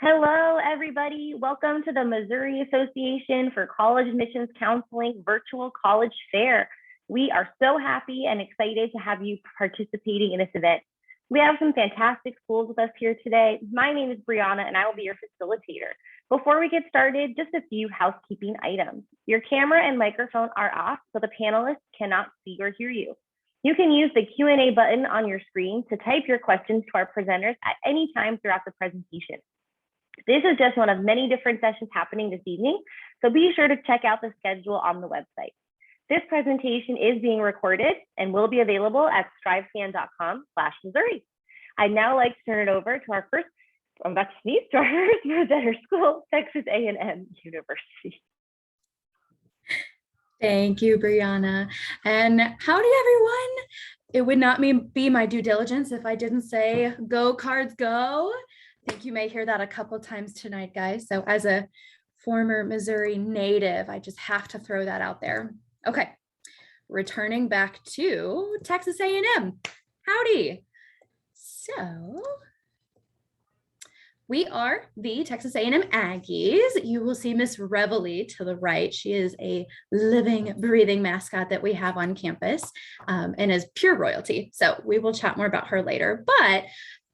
Hello, everybody. Welcome to the Missouri Association for College Admissions Counseling Virtual College Fair. We are so happy and excited to have you participating in this event. We have some fantastic schools with us here today. My name is Brianna, and I will be your facilitator. Before we get started, just a few housekeeping items. Your camera and microphone are off, so the panelists cannot see or hear you. You can use the Q&A button on your screen to type your questions to our presenters at any time throughout the presentation. This is just one of many different sessions happening this evening, so be sure to check out the schedule on the website. This presentation is being recorded and will be available at strivescan.com/Missouri. I'd now like to turn it over to our first, I'm about to sneeze, to our first presenter school, Texas A&M University. Thank you, Brianna. And howdy, everyone. It would not be my due diligence if I didn't say, go Cards, go. I think you may hear that a couple times tonight, guys. So as a former Missouri native, I just have to throw that out there. Okay, returning back to Texas A&M. Howdy. So we are the Texas A&M Aggies. You will see Miss Reveille to the right. She is a living, breathing mascot that we have on campus and is pure royalty. So we will chat more about her later. But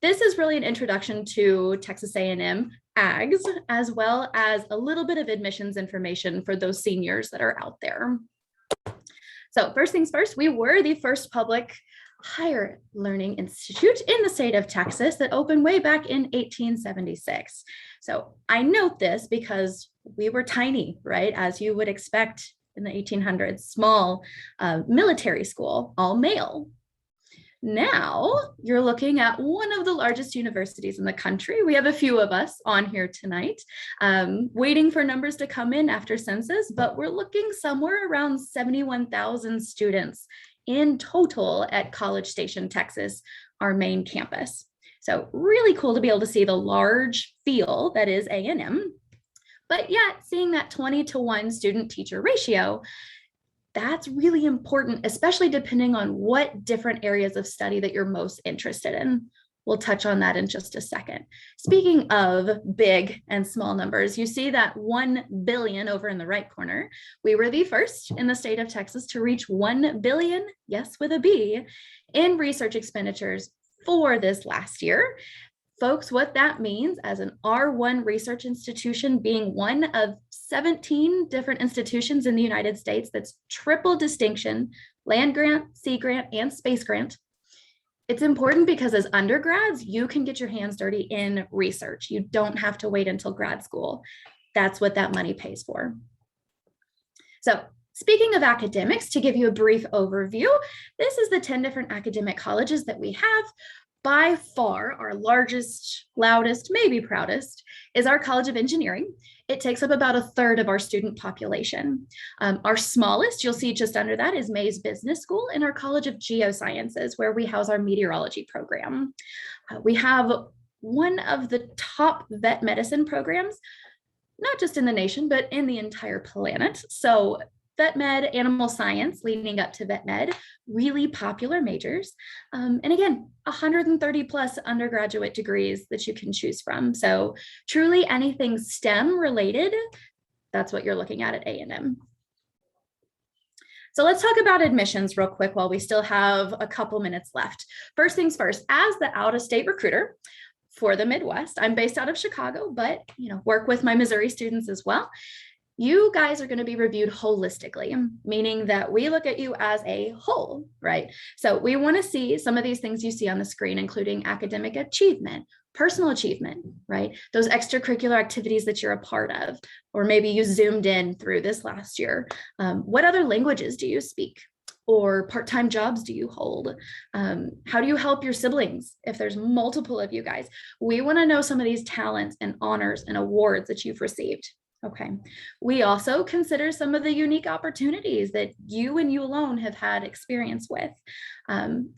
this is really an introduction to Texas A&M Ags, as well as a little bit of admissions information for those seniors that are out there. So first things first, we were the first public higher learning institute in the state of Texas that opened way back in 1876. So I note this because we were tiny, right? As you would expect in the 1800s, small military school, all male. Now you're looking at one of the largest universities in the country. We have a few of us on here tonight, waiting for numbers to come in after census, but we're looking somewhere around 71,000 students in total at College Station, Texas, our main campus. So really cool to be able to see the large feel that is A&M, but yet seeing that 20-to-1 student-teacher ratio, that's really important, especially depending on what different areas of study that you're most interested in. We'll touch on that in just a second. Speaking of big and small numbers, you see that 1 billion over in the right corner. We were the first in the state of Texas to reach 1 billion, yes, with a B, in research expenditures for this last year. Folks, what that means as an R1 research institution, being one of 17 different institutions in the United States that's triple distinction, land grant, sea grant, and space grant. It's important because as undergrads, you can get your hands dirty in research. You don't have to wait until grad school. That's what that money pays for. So speaking of academics, to give you a brief overview, this is the 10 different academic colleges that we have. By far, our largest, loudest, maybe proudest, is our College of Engineering. It takes up about a third of our student population. Our smallest, you'll see just under that, is Mays Business School and our College of Geosciences, where we house our meteorology program. We have one of the top vet medicine programs, not just in the nation, but in the entire planet. So vet med, animal science, leading up to vet med, really popular majors. And again, 130 plus undergraduate degrees that you can choose from. So truly anything STEM related, that's what you're looking at A&M. So let's talk about admissions real quick while we still have a couple minutes left. First things first, as the out-of-state recruiter for the Midwest, I'm based out of Chicago, but work with my Missouri students as well. You guys are going to be reviewed holistically, meaning that we look at you as a whole, right? So we want to see some of these things you see on the screen, including academic achievement, personal achievement, right? Those extracurricular activities that you're a part of, or maybe you zoomed in through this last year. What other languages do you speak? Or part-time jobs do you hold? How do you help your siblings if there's multiple of you guys? We want to know some of these talents and honors and awards that you've received. Okay. We also consider some of the unique opportunities that you and you alone have had experience with.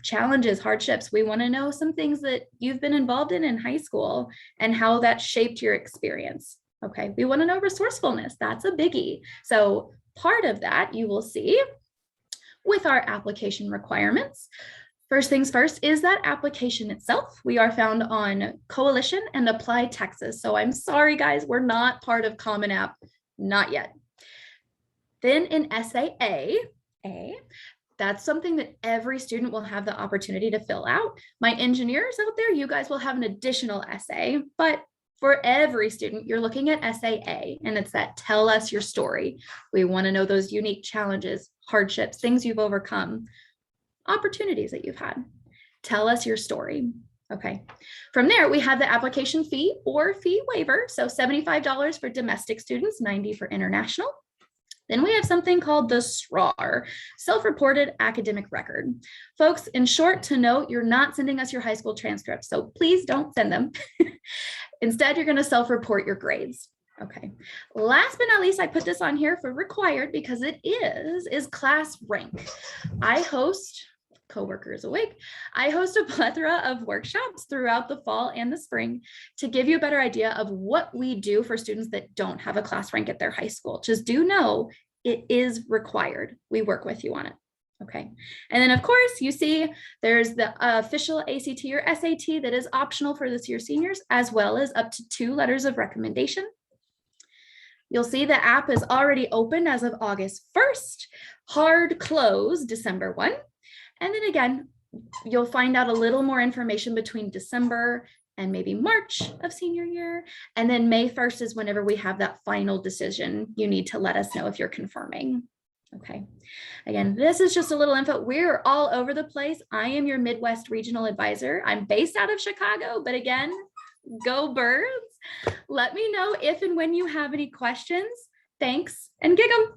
Challenges, hardships. We want to know some things that you've been involved in high school and how that shaped your experience. Okay. We want to know resourcefulness. That's a biggie. So part of that you will see with our application requirements. First things first is that application itself. We are found on Coalition and Apply Texas. So I'm sorry, guys, we're not part of Common App, not yet. Then in SAA, that's something that every student will have the opportunity to fill out. My engineers out there, you guys will have an additional essay, but for every student, you're looking at SAA, and it's that tell us your story. We want to know those unique challenges, hardships, things you've overcome, opportunities that you've had. Tell us your story. Okay. From there, we have the application fee or fee waiver. So $75 for domestic students, $90 for international. Then we have something called the SRAR, self-reported academic record. Folks, in short, to note, you're not sending us your high school transcripts, so please don't send them. Instead, you're going to self-report your grades. Okay. Last but not least, I put this on here for required because it is class rank. I host, coworkers awake, I host a plethora of workshops throughout the fall and the spring to give you a better idea of what we do for students that don't have a class rank at their high school. Just do know it is required. We work with you on it. Okay. And then of course you see there's the official ACT or SAT that is optional for this year's seniors, as well as up to 2 letters of recommendation. You'll see the app is already open as of August 1st, hard close December 1. And then again, you'll find out a little more information between December and maybe March of senior year. And then May 1st is whenever we have that final decision. You need to let us know if you're confirming. Okay. Again, this is just a little info. We're all over the place. I am your Midwest regional advisor. I'm based out of Chicago, but again, go Birds. Let me know if and when you have any questions. Thanks and gig 'em.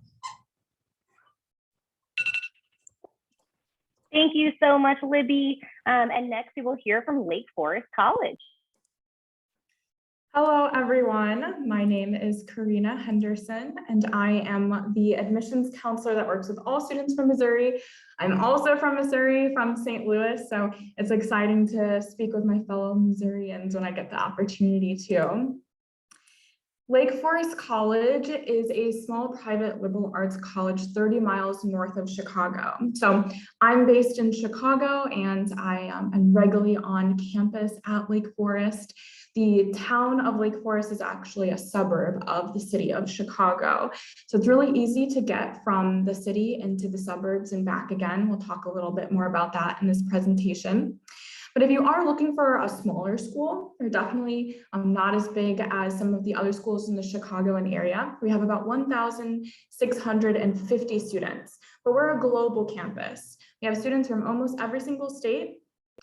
Thank you so much, Libby. And next we will hear from Lake Forest College. Hello, everyone. My name is Karina Henderson, and I am the admissions counselor that works with all students from Missouri. I'm also from Missouri, from St. Louis, so it's exciting to speak with my fellow Missourians when I get the opportunity to. Lake Forest College is a small private liberal arts college 30 miles north of Chicago. So I'm based in Chicago, and I am regularly on campus at Lake Forest. The town of Lake Forest is actually a suburb of the city of Chicago. So it's really easy to get from the city into the suburbs and back again. We'll talk a little bit more about that in this presentation. But if you are looking for a smaller school, they're definitely not as big as some of the other schools in the Chicagoan area. We have about 1,650 students, but we're a global campus. We have students from almost every single state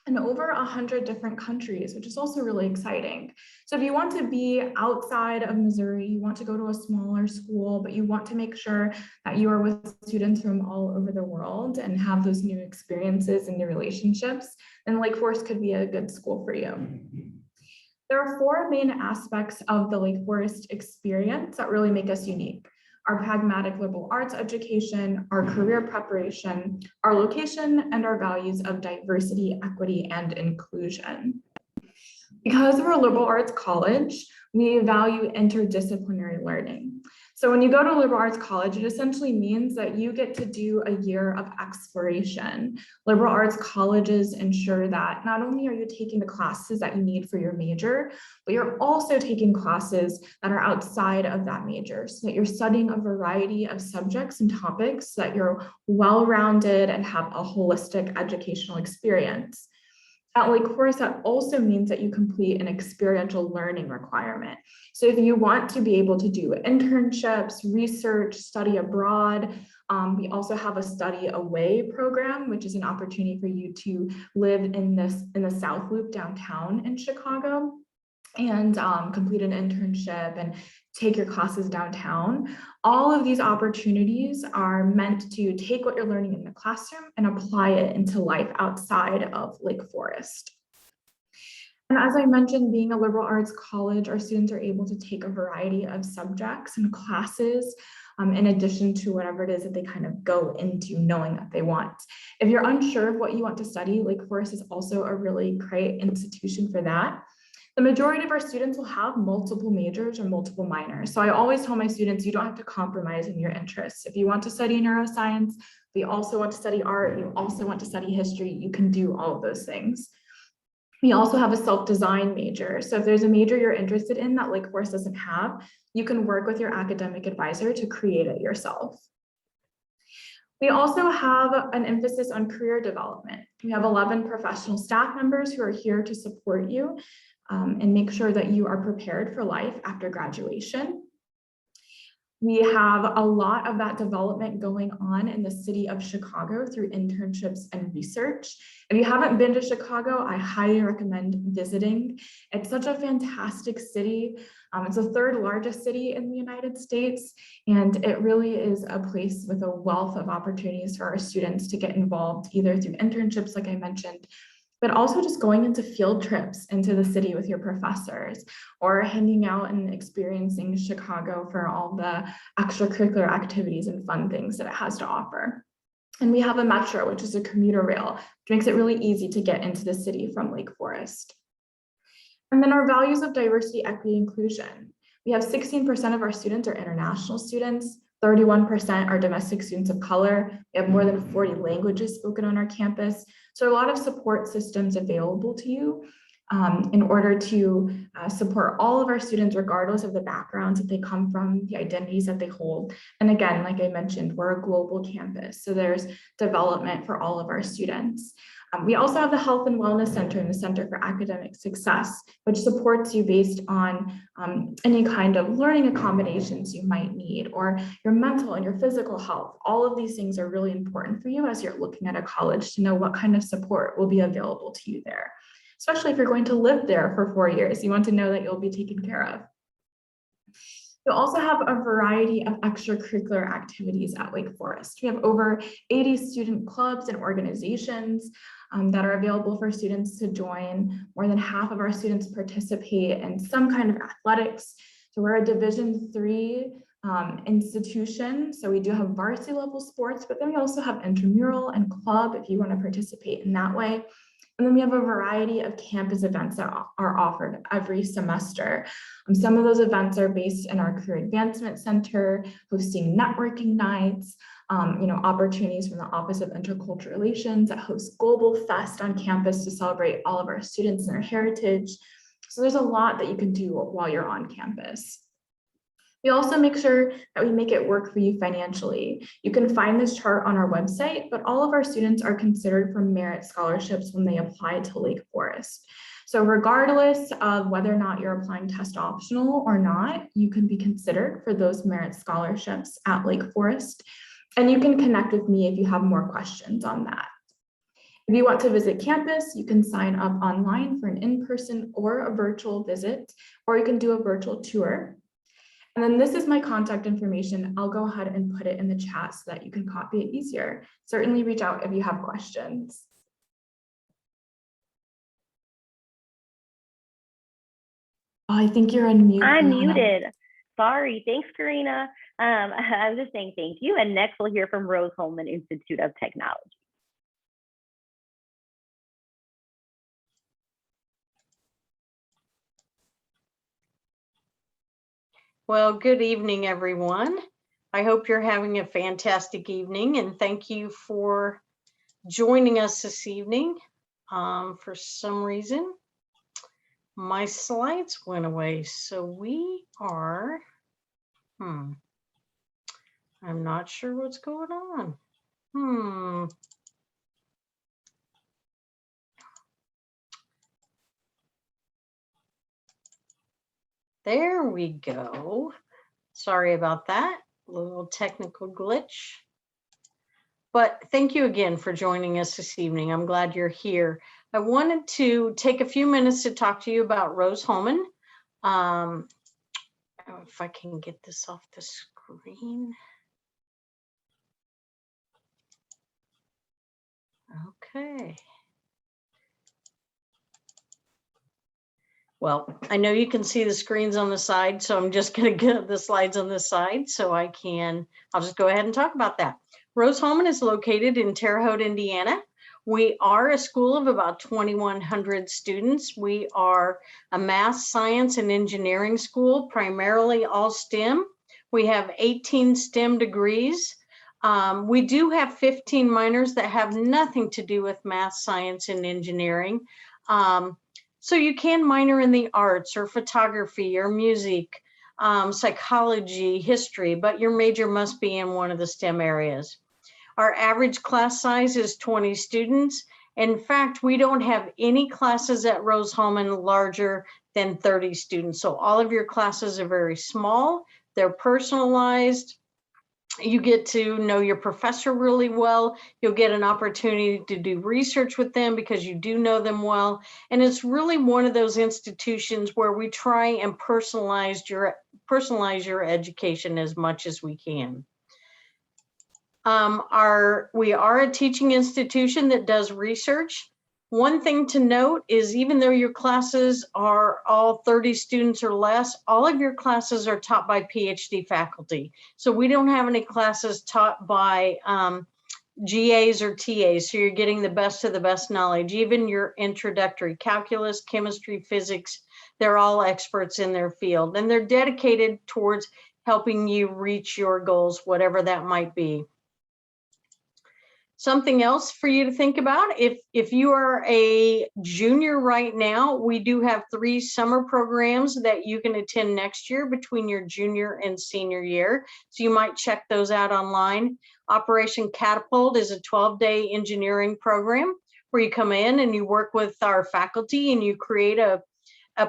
and over 100 different countries, which is also really exciting. So if you want to be outside of Missouri, you want to go to a smaller school, but you want to make sure that you are with students from all over the world and have those new experiences and new relationships, then Lake Forest could be a good school for you. There are 4 main aspects of the Lake Forest experience that really make us unique: our pragmatic liberal arts education, our career preparation, our location, and our values of diversity, equity, and inclusion. Because we're a liberal arts college, we value interdisciplinary learning. So when you go to a liberal arts college, it essentially means that you get to do a year of exploration. Liberal arts colleges ensure that not only are you taking the classes that you need for your major, but you're also taking classes that are outside of that major, so that you're studying a variety of subjects and topics, so that you're well-rounded and have a holistic educational experience. At Lake Forest, that also means that you complete an experiential learning requirement. So if you want to be able to do internships, research, study abroad, we also have a study away program, which is an opportunity for you to live in the South Loop downtown in Chicago and complete an internship and take your classes downtown. All of these opportunities are meant to take what you're learning in the classroom and apply it into life outside of Lake Forest. And as I mentioned, being a liberal arts college, our students are able to take a variety of subjects and classes in addition to whatever it is that they kind of go into knowing that they want. If you're unsure of what you want to study, Lake Forest is also a really great institution for that. The majority of our students will have multiple majors or multiple minors. So I always tell my students, you don't have to compromise in your interests. If you want to study neuroscience, If you also want to study art, you also want to study history, you can do all of those things. We also have a self-design major. So if there's a major you're interested in that Lake Forest doesn't have, you can work with your academic advisor to create it yourself. We also have an emphasis on career development. We have 11 professional staff members who are here to support you and make sure that you are prepared for life after graduation. We have a lot of that development going on in the city of Chicago through internships and research. If you haven't been to Chicago, I highly recommend visiting. It's such a fantastic city. It's the third largest city in the United States, and it really is a place with a wealth of opportunities for our students to get involved, either through internships, like I mentioned, but also just going into field trips into the city with your professors, or hanging out and experiencing Chicago for all the extracurricular activities and fun things that it has to offer. And we have a metro, which is a commuter rail, which makes it really easy to get into the city from Lake Forest. And then our values of diversity, equity, inclusion. We have 16% of our students are international students, 31% are domestic students of color. We have more than 40 languages spoken on our campus. So a lot of support systems available to you in order to support all of our students, regardless of the backgrounds that they come from, the identities that they hold. And again, like I mentioned, we're a global campus, so there's development for all of our students. We also have the Health and Wellness Center and the Center for Academic Success, which supports you based on any kind of learning accommodations you might need, or your mental and your physical health. All of these things are really important for you as you're looking at a college to know what kind of support will be available to you there. Especially if you're going to live there for 4 years, you want to know that you'll be taken care of. You also have a variety of extracurricular activities at Lake Forest. We have over 80 student clubs and organizations that are available for students to join. More than half of our students participate in some kind of athletics. So we're a Division III institution. So we do have varsity level sports, but then we also have intramural and club if you want to participate in that way. And then we have a variety of campus events that are offered every semester. Some of those events are based in our Career Advancement Center, hosting networking nights, opportunities from the Office of Intercultural Relations that hosts Global Fest on campus to celebrate all of our students and their heritage. So there's a lot that you can do while you're on campus. We also make sure that we make it work for you financially. You can find this chart on our website, but all of our students are considered for merit scholarships when they apply to Lake Forest. So regardless of whether or not you're applying test optional or not, you can be considered for those merit scholarships at Lake Forest. And you can connect with me if you have more questions on that. If you want to visit campus, you can sign up online for an in-person or a virtual visit, or you can do a virtual tour. And then this is my contact information. I'll go ahead and put it in the chat so that you can copy it easier. Certainly reach out if you have questions. Oh, I think you're unmuted. I'm muted. Sorry. Thanks, Karina. I was just saying thank you. And next we'll hear from Rose-Hulman Institute of Technology. Well, good evening, everyone. I hope you're having a fantastic evening, and thank you for joining us this evening. For some reason, my slides went away, so we are, I'm not sure what's going on. There we go. Sorry about that, a little technical glitch. But thank you again for joining us this evening. I'm glad you're here. I wanted to take a few minutes to talk to you about Rose-Hulman. If I can get this off the screen. Okay. Well, I know you can see the screens on the side, so I'm just going to get the slides on this side so I'll just go ahead and talk about that. Rose-Hulman is located in Terre Haute, Indiana. We are a school of about 2,100 students. We are a math, science, and engineering school, primarily all STEM. We have 18 STEM degrees. We do have 15 minors that have nothing to do with math, science, and engineering. So you can minor in the arts or photography or music, psychology, history, but your major must be in one of the STEM areas. Our average class size is 20 students. In fact, we don't have any classes at Rose-Hulman larger than 30 students. So all of your classes are very small, they're personalized. You get to know your professor really well. You'll get an opportunity to do research with them because you do know them well. And it's really one of those institutions where we try and personalize your education as much as we can. We are a teaching institution that does research. One thing to note is even though your classes are all 30 students or less, all of your classes are taught by PhD faculty. So we don't have any classes taught by GAs or TAs. So you're getting the best of the best knowledge. Even your introductory calculus, chemistry, physics, they're all experts in their field. And they're dedicated towards helping you reach your goals, whatever that might be. Something else for you to think about, if you are a junior right now, we do have 3 summer programs that you can attend next year between your junior and senior year. So you might check those out online. Operation Catapult is a 12-day engineering program where you come in and you work with our faculty and you create a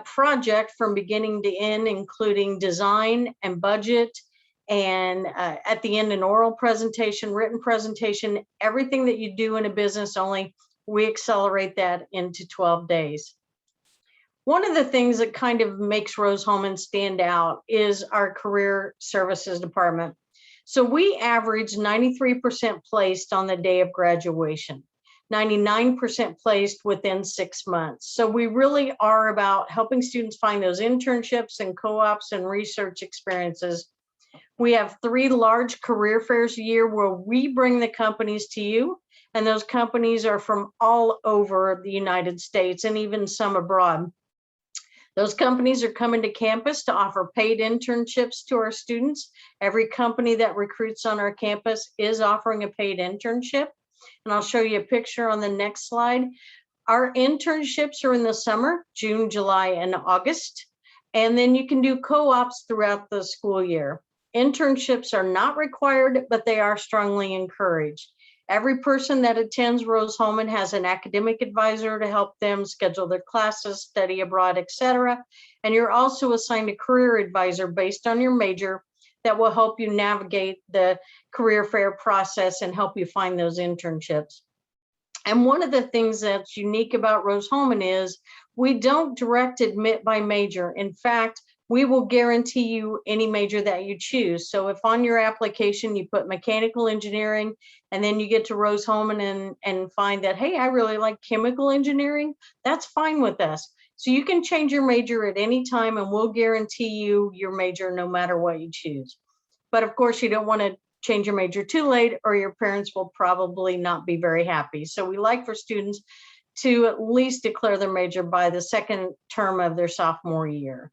project from beginning to end, including design and budget, and at the end, an oral presentation, written presentation, everything that you do in a business, only we accelerate that into 12 days. One of the things that kind of makes Rose-Hulman stand out is our career services department. So we average 93% placed on the day of graduation, 99% placed within 6 months. So we really are about helping students find those internships and co-ops and research experiences. We have 3 large career fairs a year where we bring the companies to you, and those companies are from all over the United States and even some abroad. Those companies are coming to campus to offer paid internships to our students. Every company that recruits on our campus is offering a paid internship, and I'll show you a picture on the next slide. Our internships are in the summer, June, July, and August, and then you can do co-ops throughout the school year. Internships are not required, but they are strongly encouraged. Every person that attends Rose-Hulman has an academic advisor to help them schedule their classes, study abroad, etc. And you're also assigned a career advisor based on your major that will help you navigate the career fair process and help you find those internships. And one of the things that's unique about Rose-Hulman is we don't direct admit by major. In fact, we will guarantee you any major that you choose. So if on your application you put mechanical engineering and then you get to Rose-Hulman and find that, hey, I really like chemical engineering, that's fine with us. So you can change your major at any time and we'll guarantee you your major no matter what you choose. But of course you don't want to change your major too late or your parents will probably not be very happy. So we like for students to at least declare their major by the 2nd term of their sophomore year.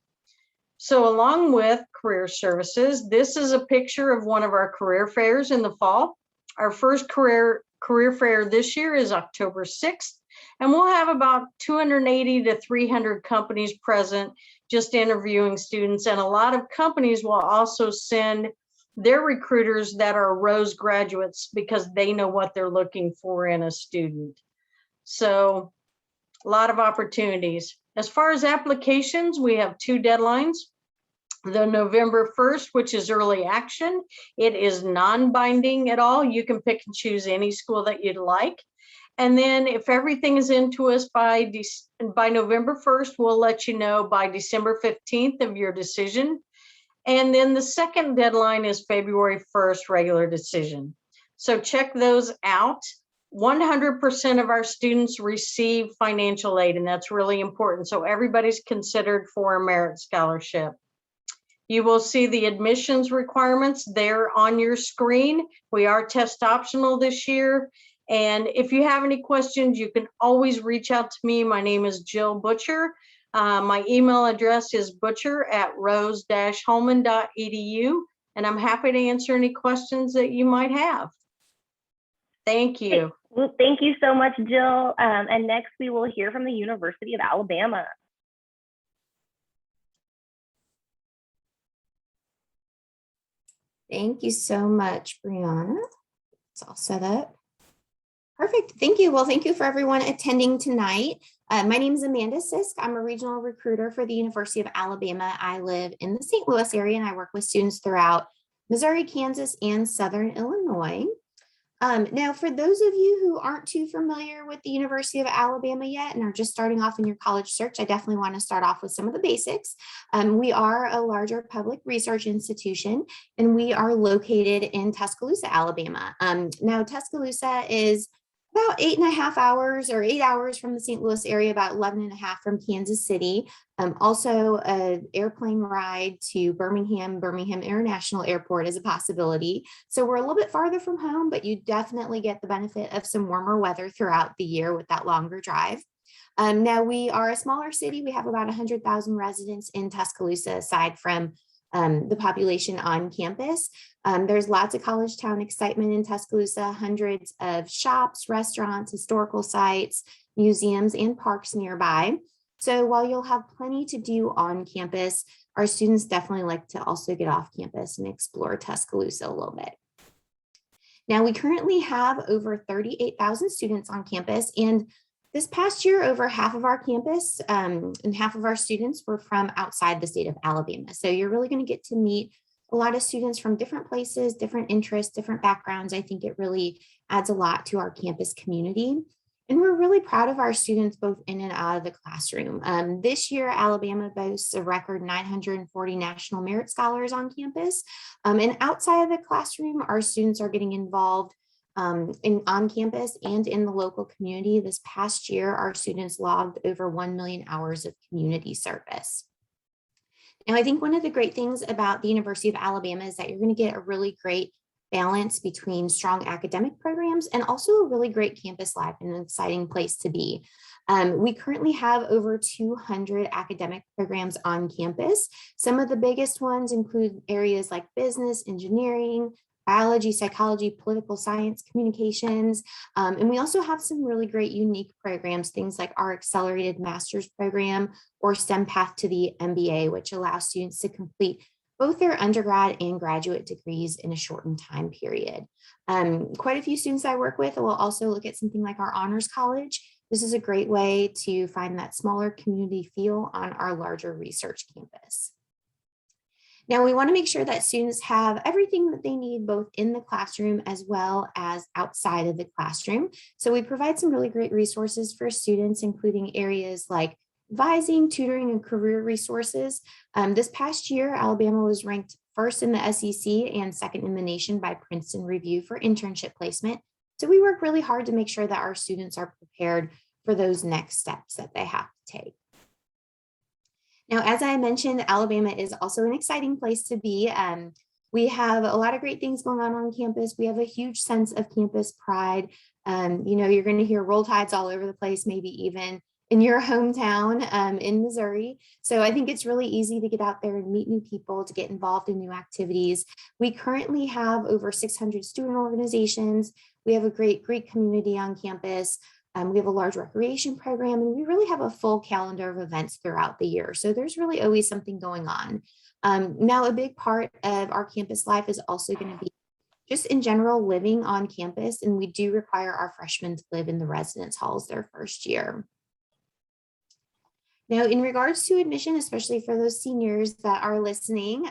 So along with career services, this is a picture of one of our career fairs in the fall. Our first career fair this year is October 6th, and we'll have about 280 to 300 companies present just interviewing students. And a lot of companies will also send their recruiters that are Rose graduates because they know what they're looking for in a student. So a lot of opportunities. As far as applications, we have 2 deadlines. The November 1st, which is early action. It is non-binding at all. You can pick and choose any school that you'd like. And then if everything is into us by November 1st, we'll let you know by December 15th of your decision. And then the second deadline is February 1st, regular decision. So check those out. 100% of our students receive financial aid, and that's really important. So everybody's considered for a merit scholarship. You will see the admissions requirements there on your screen. We are test optional this year. And if you have any questions, you can always reach out to me. My name is Jill Butcher. My email address is butcher@rose-hulman.edu. and I'm happy to answer any questions that you might have. Thank you. Well, thank you so much, Jill. And next we will hear from the University of Alabama. Thank you so much, Brianna. It's all set up. Perfect. Thank you. Well, thank you for everyone attending tonight. My name is Amanda Sisk. I'm a regional recruiter for the University of Alabama. I live in the St. Louis area and I work with students throughout Missouri, Kansas, and Southern Illinois. Now, for those of you who aren't too familiar with the University of Alabama yet and are just starting off in your college search, I definitely want to start off with some of the basics. We are a larger public research institution, and we are located in Tuscaloosa, Alabama. Now, Tuscaloosa is about 8.5 hours or 8 hours from the St. Louis area, about 11.5 from Kansas City. Also an airplane ride to Birmingham International Airport is a possibility. So we're a little bit farther from home, but you definitely get the benefit of some warmer weather throughout the year with that longer drive. Now we are a smaller city. We have about 100,000 residents in Tuscaloosa, aside from the population on campus. There's lots of college town excitement in Tuscaloosa, hundreds of shops, restaurants, historical sites, museums, and parks nearby. So while you'll have plenty to do on campus, our students definitely like to also get off campus and explore Tuscaloosa a little bit. Now, we currently have over 38,000 students on campus, and this past year, over half of our campus and half of our students were from outside the state of Alabama. So you're really going to get to meet a lot of students from different places, different interests, different backgrounds. I think it really adds a lot to our campus community. And we're really proud of our students both in and out of the classroom. This year, Alabama boasts a record 940 National Merit Scholars on campus. And outside of the classroom, our students are getting involved on campus and in the local community. This past year, our students logged over 1 million hours of community service. Now, I think one of the great things about the University of Alabama is that you're going to get a really great balance between strong academic programs and also a really great campus life and an exciting place to be. We currently have over 200 academic programs on campus. Some of the biggest ones include areas like business, engineering, biology, psychology, political science, communications. And we also have some really great unique programs, things like our accelerated master's program or STEM path to the MBA, which allows students to complete both their undergrad and graduate degrees in a shortened time period. Quite a few students I work with will also look at something like our honors college. This is a great way to find that smaller community feel on our larger research campus. Now, we want to make sure that students have everything that they need both in the classroom as well as outside of the classroom. So we provide some really great resources for students, including areas like advising, tutoring, and career resources. This past year, Alabama was ranked first in the SEC and second in the nation by Princeton Review for internship placement. So we work really hard to make sure that our students are prepared for those next steps that they have to take. Now, as I mentioned, Alabama is also an exciting place to be. We have a lot of great things going on campus. We have a huge sense of campus pride. You're going to hear Roll Tides all over the place, maybe even in your hometown in Missouri. So I think it's really easy to get out there and meet new people, to get involved in new activities. We currently have over 600 student organizations. We have a great Greek community on campus. We have a large recreation program, and we really have a full calendar of events throughout the year. So there's really always something going on. Now, a big part of our campus life is also going to be just in general living on campus, and we do require our freshmen to live in the residence halls their first year. Now, in regards to admission, especially for those seniors that are listening,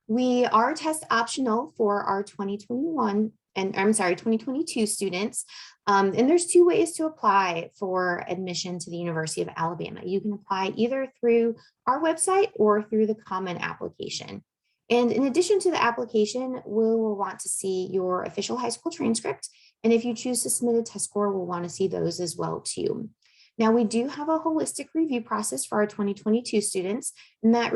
we are test optional for our 2022 students. And there's two ways to apply for admission to the University of Alabama. You can apply either through our website or through the Common application. And in addition to the application, we will want to see your official high school transcript. And if you choose to submit a test score, we'll want to see those as well too. Now, we do have a holistic review process for our 2022 students, and that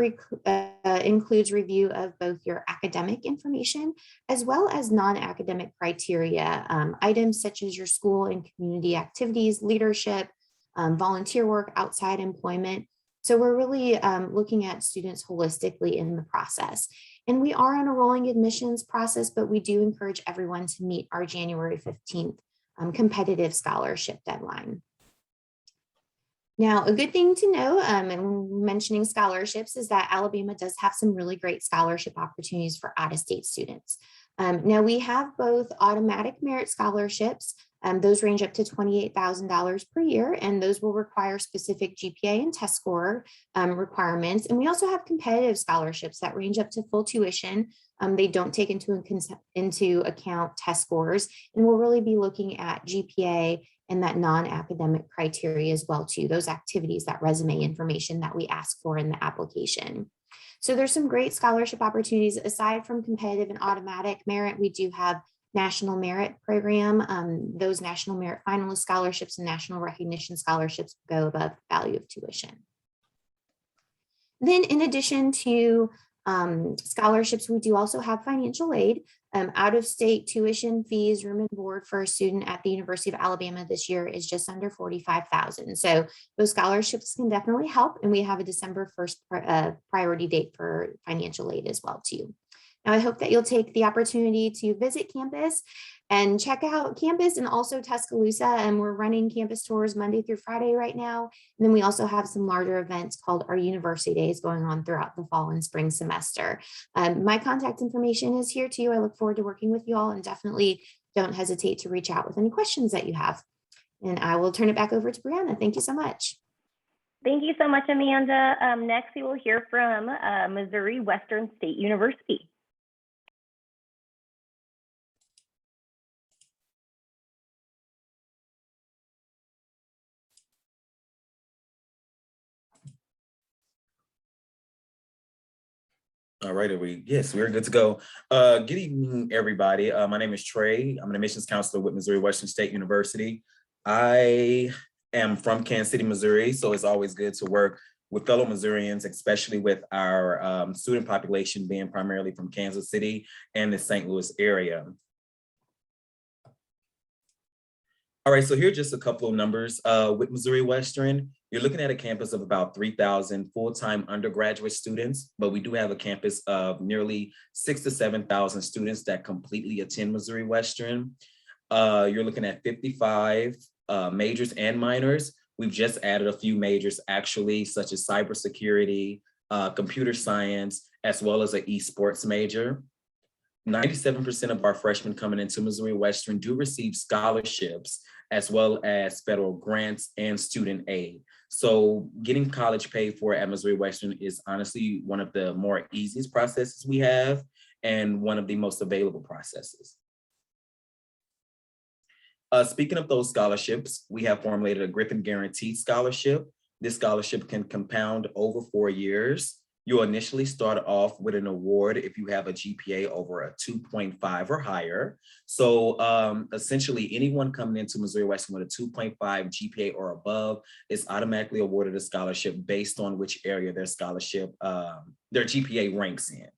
includes review of both your academic information as well as non-academic criteria, items such as your school and community activities, leadership, volunteer work, outside employment. So we're really looking at students holistically in the process. And we are on a rolling admissions process, but we do encourage everyone to meet our January 15th competitive scholarship deadline. Now, a good thing to know, and mentioning scholarships, is that Alabama does have some really great scholarship opportunities for out-of-state students. Now, we have both automatic merit scholarships. Those range up to $28,000 per year, and those will require specific GPA and test score requirements. And we also have competitive scholarships that range up to full tuition. They don't take into account test scores, and we'll really be looking at GPA and that non-academic criteria as well too, those activities, that resume information that we ask for in the application. So there's some great scholarship opportunities. Aside from competitive and automatic merit, we do have National Merit Program. Those National Merit Finalist Scholarships and National Recognition Scholarships go above the value of tuition. Then in addition to scholarships, we do also have financial aid. Out-of-state tuition fees, room and board for a student at the University of Alabama this year is just under $45,000. So those scholarships can definitely help, and we have a December 1st priority date for financial aid as well too. Now, I hope that you'll take the opportunity to visit campus and check out campus and also Tuscaloosa. And we're running campus tours Monday through Friday right now. And then we also have some larger events called our University Days going on throughout the fall and spring semester. My contact information is here too. I look forward to working with you all, and definitely don't hesitate to reach out with any questions that you have. And I will turn it back over to Brianna. Thank you so much. Thank you so much, Amanda. Next, we will hear from Missouri Western State University. All right, yes, we're good to go. Good evening, everybody. My name is Trey. I'm an admissions counselor with Missouri Western State University. I am from Kansas City, Missouri, so it's always good to work with fellow Missourians, especially with our student population being primarily from Kansas City and the St. Louis area. All right, so here are just a couple of numbers. With Missouri Western, you're looking at a campus of about 3,000 full-time undergraduate students, but we do have a campus of nearly 6,000 to 7,000 students that completely attend Missouri Western. You're looking at 55 majors and minors. We've just added a few majors actually, such as cybersecurity, computer science, as well as an esports major. 97% of our freshmen coming into Missouri Western do receive scholarships, as well as federal grants and student aid. So getting college paid for at Missouri Western is honestly one of the more easiest processes we have, and one of the most available processes. Speaking of those scholarships, we have formulated a Griffin Guaranteed Scholarship. This scholarship can compound over 4 years. You'll initially start off with an award if you have a GPA over a 2.5 or higher. So essentially anyone coming into Missouri Western with a 2.5 GPA or above is automatically awarded a scholarship based on which area their scholarship, their GPA ranks in.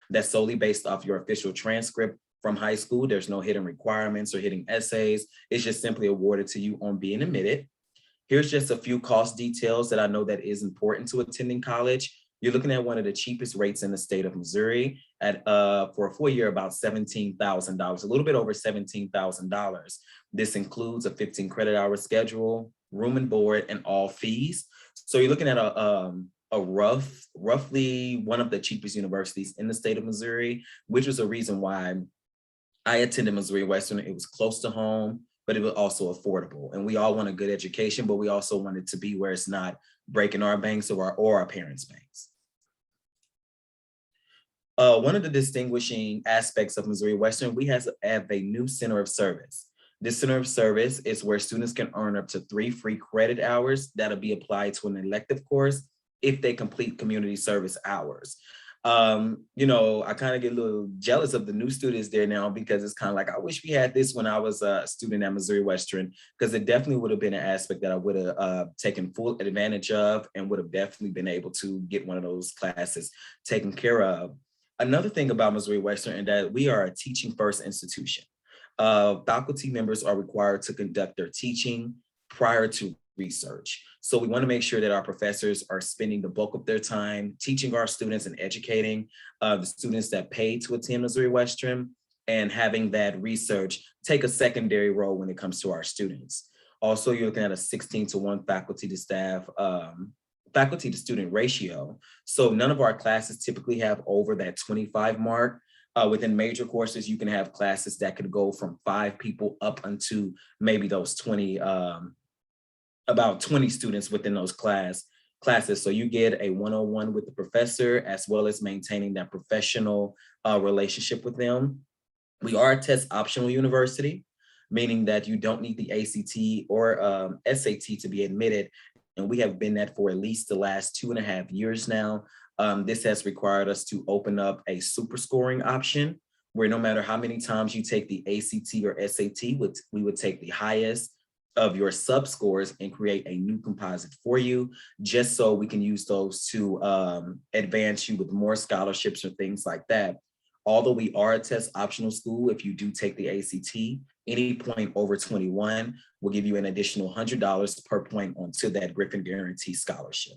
That's solely based off your official transcript from high school. There's no hidden requirements or hidden essays. It's just simply awarded to you on being admitted. Here's just a few cost details that I know that is important to attending college. You're looking at one of the cheapest rates in the state of Missouri at for a full year about $17,000, a little bit over $17,000. This includes a 15 credit hour schedule, room and board, and all fees. So you're looking at roughly one of the cheapest universities in the state of Missouri, which was a reason why I attended Missouri Western. It was close to home, but it was also affordable. And we all want a good education, but we also want it to be where it's not breaking our banks or our parents' banks. One of the distinguishing aspects of Missouri Western, we have a new center of service. This center of service is where students can earn up to 3 free credit hours that'll be applied to an elective course if they complete community service hours. You know, I kind of get a little jealous of the new students there now, because it's kind of like, I wish we had this when I was a student at Missouri Western, because it definitely would have been an aspect that I would have taken full advantage of, and would have definitely been able to get one of those classes taken care of. Another thing about Missouri Western is that we are a teaching first institution. Faculty members are required to conduct their teaching prior to research. So we want to make sure that our professors are spending the bulk of their time teaching our students and educating the students that pay to attend Missouri Western, and having that research take a secondary role when it comes to our students. Also, you're looking at a 16:1 faculty to staff, faculty to student ratio. So none of our classes typically have over that 25 mark. Within major courses, you can have classes that could go from 5 people up unto maybe those 20, about 20 students within those classes. So you get a one-on-one with the professor, as well as maintaining that professional relationship with them. We are a test optional university, meaning that you don't need the ACT or SAT to be admitted. And we have been that for at least the last 2.5 years now. This has required us to open up a super scoring option, where no matter how many times you take the ACT or SAT, we would take the highest of your sub scores and create a new composite for you, just so we can use those to advance you with more scholarships or things like that. Although we are a test optional school, if you do take the ACT, any point over 21 will give you an additional $100 per point onto that Griffin Guarantee Scholarship.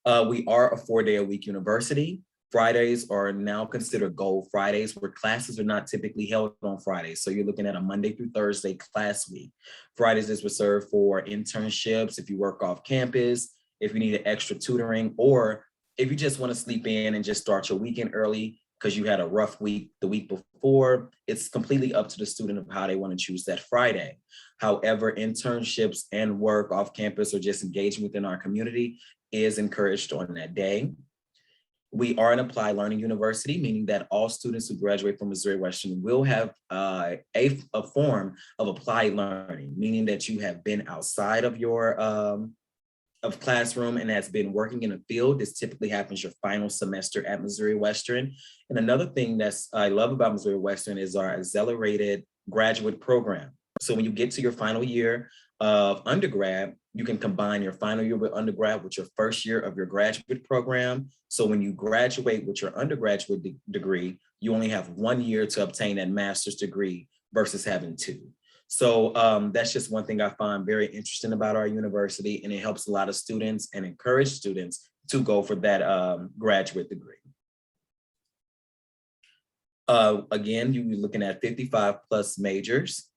We are a 4-day-a-week university. Fridays are now considered gold Fridays, where classes are not typically held on Fridays. So you're looking at a Monday through Thursday class week. Fridays is reserved for internships, if you work off campus, if you need an extra tutoring, or if you just want to sleep in and just start your weekend early because you had a rough week the week before. It's completely up to the student of how they want to choose that Friday. However, internships and work off campus or just engaging within our community is encouraged on that day. We are an applied learning university, meaning that all students who graduate from Missouri Western will have a form of applied learning, meaning that you have been outside of your classroom and has been working in a field. This typically happens your final semester at Missouri Western. And another thing I love about Missouri Western is our accelerated graduate program. So when you get to your final year of undergrad, you can combine your final year with undergrad with your first year of your graduate program. So when you graduate with your undergraduate degree, you only have 1 year to obtain that master's degree versus having 2. So that's just one thing I find very interesting about our university, and it helps a lot of students and encourage students to go for that graduate degree. Again, you'll be looking at 55 plus majors,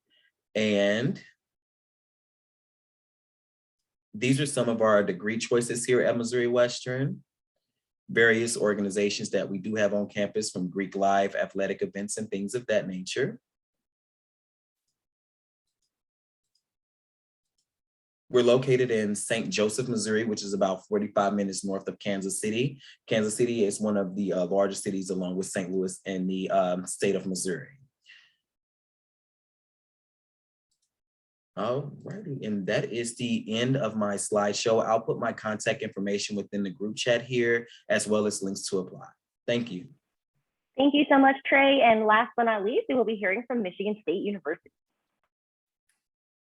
and these are some of our degree choices here at Missouri Western. Various organizations that we do have on campus, from Greek Live, athletic events, and things of that nature. We're located in St. Joseph, Missouri, which is about 45 minutes north of Kansas City. Kansas City is one of the largest cities, along with St. Louis, in the state of Missouri. All righty, and that is the end of my slideshow. I'll put my contact information within the group chat here, as well as links to apply. Thank you. Thank you so much, Trey. And last but not least, we will be hearing from Michigan State University.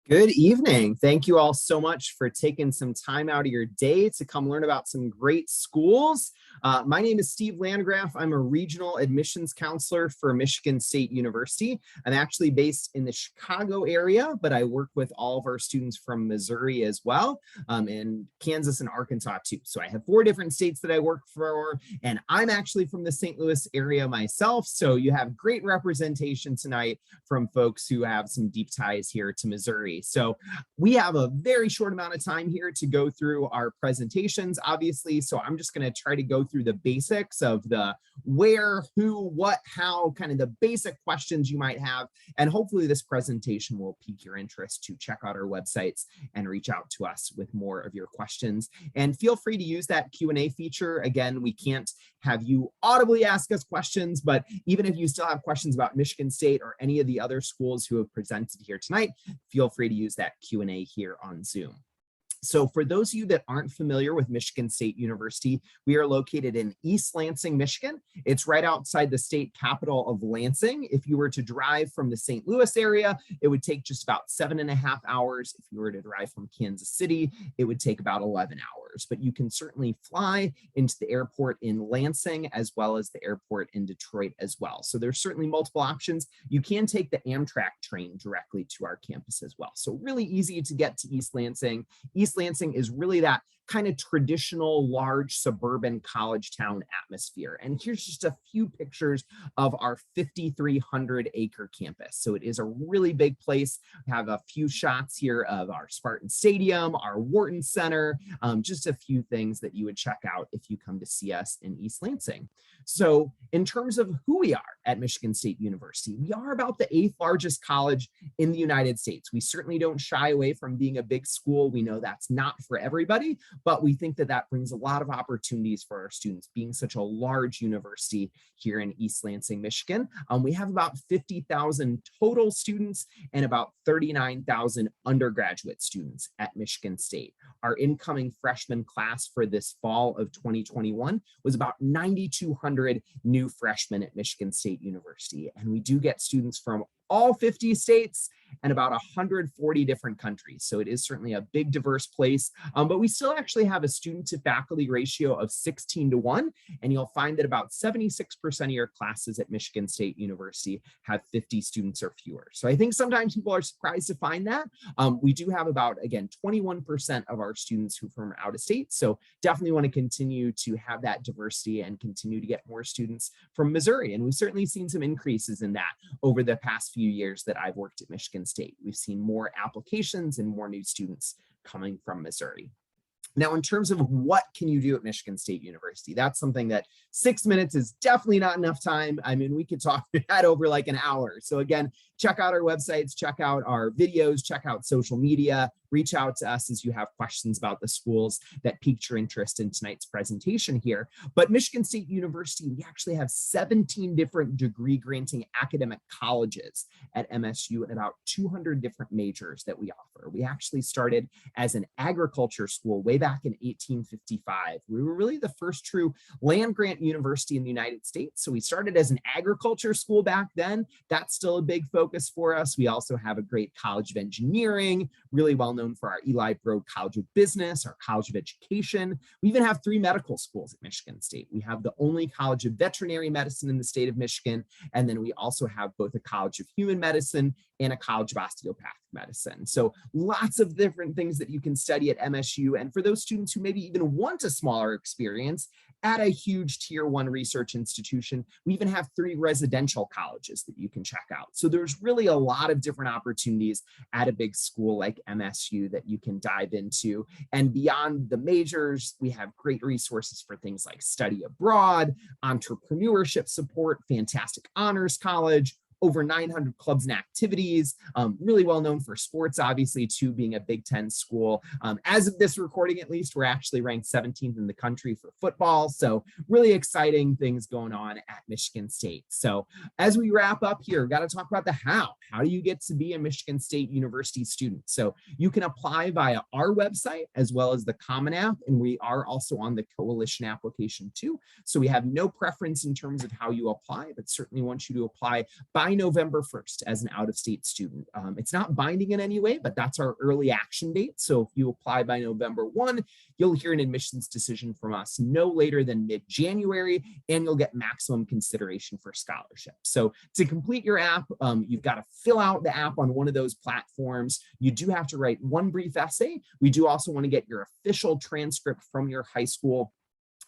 Good evening. Thank you all so much for taking some time out of your day to come learn about some great schools. My name is Steve Landgraf. I'm a regional admissions counselor for Michigan State University. I'm actually based in the Chicago area, but I work with all of our students from Missouri as well, and Kansas and Arkansas too. So I have 4 different states that I work for, and I'm actually from the St. Louis area myself. So you have great representation tonight from folks who have some deep ties here to Missouri. So we have a very short amount of time here to go through our presentations, obviously. So I'm just going to try to go through the basics of the where, who, what, how, kind of the basic questions you might have. And hopefully this presentation will pique your interest to check out our websites and reach out to us with more of your questions. And feel free to use that Q&A feature. Again, we can't have you audibly ask us questions, but even if you still have questions about Michigan State or any of the other schools who have presented here tonight, feel free to use that Q&A here on Zoom. So for those of you that aren't familiar with Michigan State University, we are located in East Lansing, Michigan. It's right outside the state capital of Lansing. If you were to drive from the St. Louis area, it would take just about 7.5 hours. If you were to drive from Kansas City, it would take about 11 hours. but you can certainly fly into the airport in Lansing as well as the airport in Detroit as well. So there's certainly multiple options. You can take the Amtrak train directly to our campus as well. So really easy to get to East Lansing. East Lansing is really that kind of traditional large suburban college town atmosphere. And here's just a few pictures of our 5,300 acre campus. So it is a really big place. We have a few shots here of our Spartan Stadium, our Wharton Center, just a few things that you would check out if you come to see us in East Lansing. So in terms of who we are at Michigan State University, we are about the 8th largest college in the United States. We certainly don't shy away from being a big school. We know that's not for everybody, but we think that that brings a lot of opportunities for our students, being such a large university here in East Lansing, Michigan. We have about 50,000 total students and about 39,000 undergraduate students at Michigan State. Our incoming freshman class for this fall of 2021 was about 9,200 new freshmen at Michigan State University. And we do get students from all 50 states and about 140 different countries. So it is certainly a big, diverse place, but we still actually have a student to faculty ratio of 16:1. And you'll find that about 76% of your classes at Michigan State University have 50 students or fewer. So I think sometimes people are surprised to find that. We do have about, again, 21% of our students who are from out of state. So definitely want to continue to have that diversity and continue to get more students from Missouri. And we've certainly seen some increases in that over the past few years that I've worked at Michigan State. We've seen more applications and more new students coming from Missouri. Now, in terms of what can you do at Michigan State University, that's something that 6 minutes is definitely not enough time. I mean, we could talk that over like an hour. So again, check out our websites, check out our videos, check out social media, reach out to us as you have questions about the schools that piqued your interest in tonight's presentation here. But Michigan State University, we actually have 17 different degree granting academic colleges at MSU and about 200 different majors that we offer. We actually started as an agriculture school way back in 1855. We were really the first true land grant university in the United States. So we started as an agriculture school back then. That's still a big focus for us. We also have a great College of Engineering, really well known for our Eli Broad College of Business, our College of Education. We even have 3 medical schools at Michigan State. We have the only College of Veterinary Medicine in the state of Michigan. And then we also have both a College of Human Medicine and a College of Osteopathic Medicine. So lots of different things that you can study at MSU. And for those students who maybe even want a smaller experience at a huge tier 1 research institution, we even have 3 residential colleges that you can check out. So there's really a lot of different opportunities at a big school like MSU that you can dive into. And beyond the majors, we have great resources for things like study abroad, entrepreneurship support, fantastic honors college, over 900 clubs and activities, really well known for sports, obviously, too, being a Big Ten school. As of this recording, at least, we're actually ranked 17th in the country for football. So really exciting things going on at Michigan State. So as we wrap up here, we've got to talk about the how. How do you get to be a Michigan State University student? So you can apply via our website as well as the Common App, and we are also on the Coalition application too. So we have no preference in terms of how you apply, but certainly want you to apply by November 1st as an out-of-state student. It's not binding in any way, but that's our early action date. So if you apply by November 1, you'll hear an admissions decision from us no later than mid-January, and you'll get maximum consideration for scholarship. So to complete your app, you've got to fill out the app on one of those platforms. You do have to write 1 brief essay. We do also want to get your official transcript from your high school.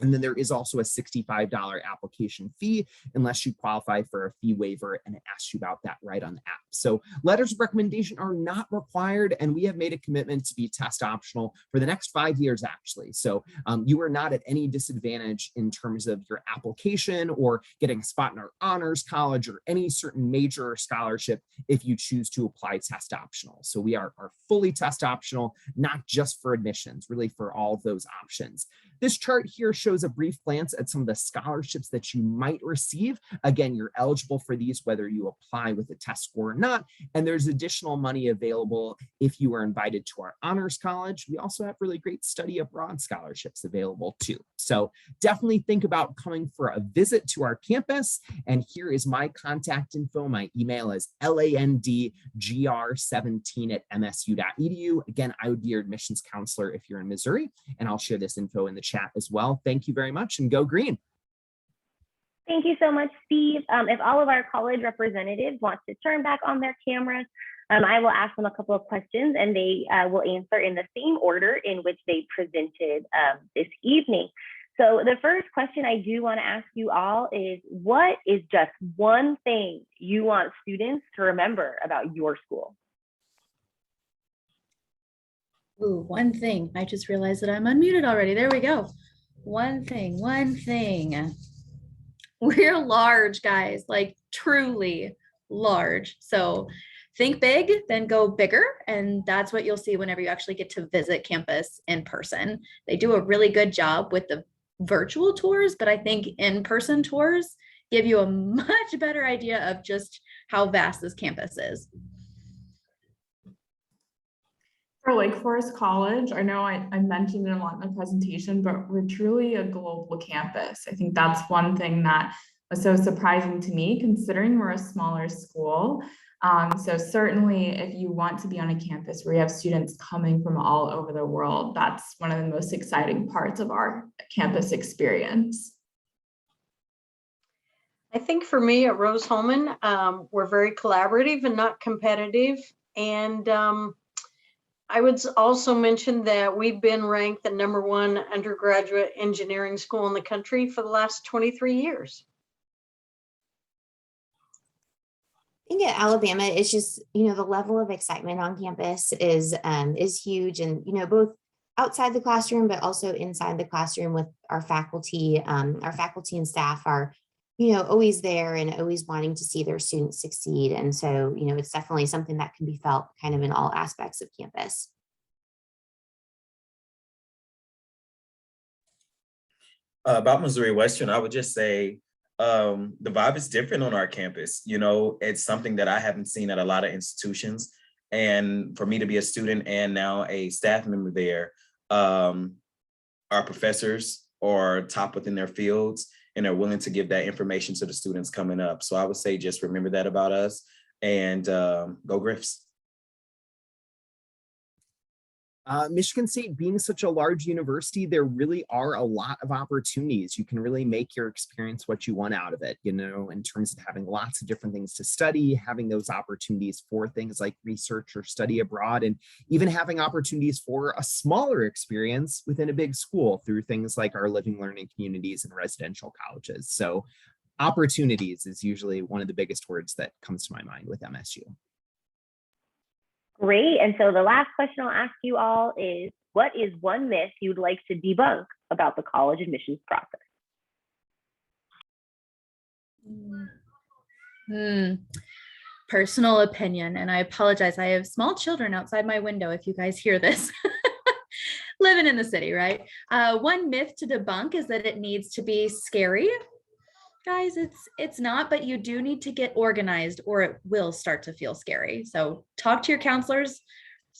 And then there is also a $65 application fee unless you qualify for a fee waiver, and it asks you about that right on the app. So letters of recommendation are not required, and we have made a commitment to be test optional for the next 5 years, actually. So you are not at any disadvantage in terms of your application or getting a spot in our honors college or any certain major or scholarship if you choose to apply test optional. So we are fully test optional, not just for admissions, really for all of those options. This chart here shows a brief glance at some of the scholarships that you might receive. Again, you're eligible for these whether you apply with a test score or not, and there's additional money available if you are invited to our honors college. We also have really great study abroad scholarships available too. So definitely think about coming for a visit to our campus. And here is my contact info. My email is landgr17@msu.edu. Again, I would be your admissions counselor if you're in Missouri, and I'll share this info in the chat as well. Thank you very much, and go green. Thank you so much, Steve. If all of our college representatives want to turn back on their cameras, I will ask them a couple of questions and they will answer in the same order in which they presented this evening. So the first question I do want to ask you all is, what is just one thing you want students to remember about your school? Ooh, one thing. I just realized that I'm unmuted already. There we go. One thing. We're large, guys, like truly large. So think big, then go bigger. And that's what you'll see whenever you actually get to visit campus in person. They do a really good job with the virtual tours, but I think in-person tours give you a much better idea of just how vast this campus is. For Lake Forest College, I know I mentioned it a lot in the presentation, but we're truly a global campus. I think that's one thing that was so surprising to me, considering we're a smaller school. So certainly if you want to be on a campus where you have students coming from all over the world, that's one of the most exciting parts of our campus experience. I think for me at Rose-Hulman, we're very collaborative and not competitive. And I would also mention that we've been ranked the #1 undergraduate engineering school in the country for the last 23 years. I think at Alabama, it's just, the level of excitement on campus is huge, and, both outside the classroom, but also inside the classroom with our faculty. Our faculty and staff are, always there and always wanting to see their students succeed. And so, it's definitely something that can be felt kind of in all aspects of campus. About Missouri Western, I would just say the vibe is different on our campus. It's something that I haven't seen at a lot of institutions. And for me to be a student and now a staff member there, our professors are top within their fields and are willing to give that information to the students coming up. So I would say just remember that about us and go Griffs. Michigan State being such a large university, there really are a lot of opportunities. You can really make your experience what you want out of it, in terms of having lots of different things to study, having those opportunities for things like research or study abroad, and even having opportunities for a smaller experience within a big school through things like our living learning communities and residential colleges. So opportunities is usually one of the biggest words that comes to my mind with MSU. Great. And so the last question I'll ask you all is, what is one myth you'd like to debunk about the college admissions process? Personal opinion, and I apologize. I have small children outside my window if you guys hear this. Living in the city, right? One myth to debunk is that it needs to be scary. Guys, it's not, but you do need to get organized or it will start to feel scary. So talk to your counselors.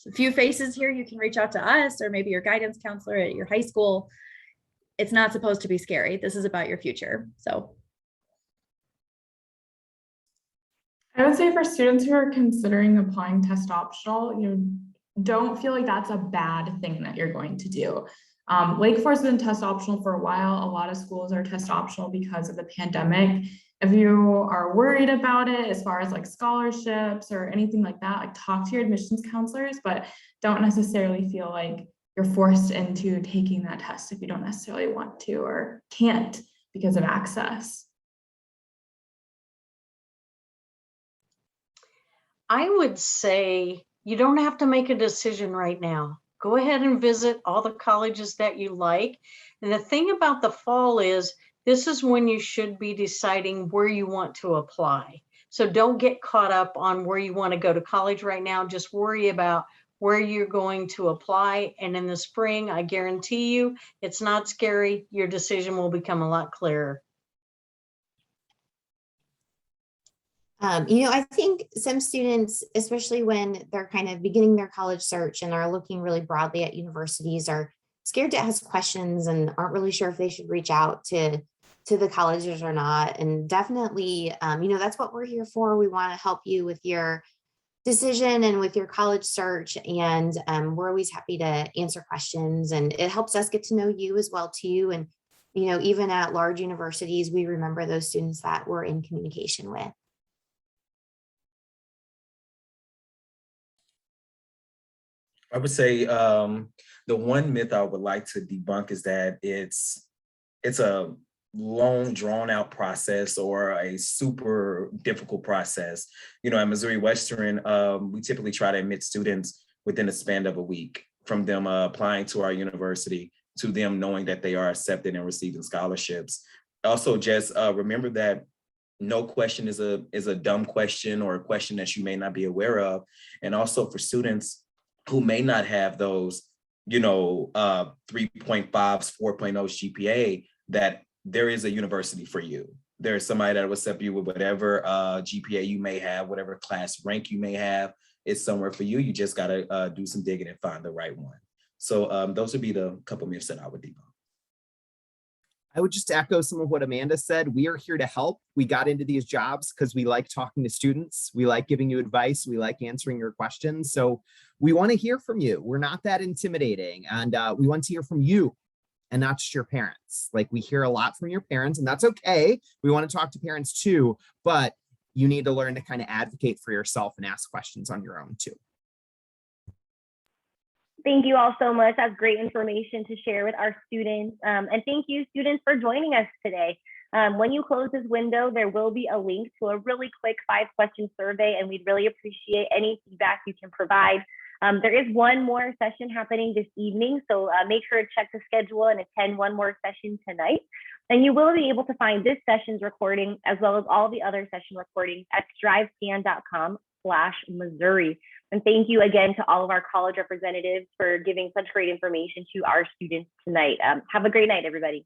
There's a few faces here. You can reach out to us or maybe your guidance counselor at your high school. It's not supposed to be scary. This is about your future. So I would say for students who are considering applying test optional, don't feel like that's a bad thing that you're going to do. Lake Forest has been test optional for a while. A lot of schools are test optional because of the pandemic. If you are worried about it, as far as like scholarships or anything like that, like talk to your admissions counselors, but don't necessarily feel like you're forced into taking that test if you don't necessarily want to or can't because of access. I would say you don't have to make a decision right now. Go ahead and visit all the colleges that you like. And the thing about the fall is this is when you should be deciding where you want to apply. So don't get caught up on where you want to go to college right now. Just worry about where you're going to apply. And in the spring, I guarantee you, it's not scary. Your decision will become a lot clearer. I think some students, especially when they're kind of beginning their college search and are looking really broadly at universities, are scared to ask questions and aren't really sure if they should reach out to the colleges or not. And definitely, that's what we're here for. We want to help you with your decision and with your college search. And we're always happy to answer questions. And it helps us get to know you as well too. And, even at large universities, we remember those students that we're in communication with. I would say the one myth I would like to debunk is that it's a long, drawn out process or a super difficult process. At Missouri Western, we typically try to admit students within a span of a week from them applying to our university to them knowing that they are accepted and receiving scholarships. Also, just remember that no question is a dumb question or a question that you may not be aware of. And also for students who may not have those, 3.5s, 4.0s GPA, that there is a university for you. There's somebody that will accept you with whatever GPA you may have, whatever class rank you may have. It's somewhere for you. You just got to do some digging and find the right one. So those would be the couple myths that I would debunk. I would just echo some of what Amanda said. We are here to help. We got into these jobs because we like talking to students. We like giving you advice. We like answering your questions. So we want to hear from you. We're not that intimidating. And we want to hear from you and not just your parents. Like, we hear a lot from your parents, and that's okay. We want to talk to parents too, but you need to learn to kind of advocate for yourself and ask questions on your own too. Thank you all so much. That's great information to share with our students. And thank you, students, for joining us today. When you close this window, there will be a link to a really quick 5-question survey, and we'd really appreciate any feedback you can provide. There is one more session happening this evening, so make sure to check the schedule and attend one more session tonight. And you will be able to find this session's recording as well as all the other session recordings at strivescan.com/Missouri. And thank you again to all of our college representatives for giving such great information to our students tonight. Have a great night, everybody.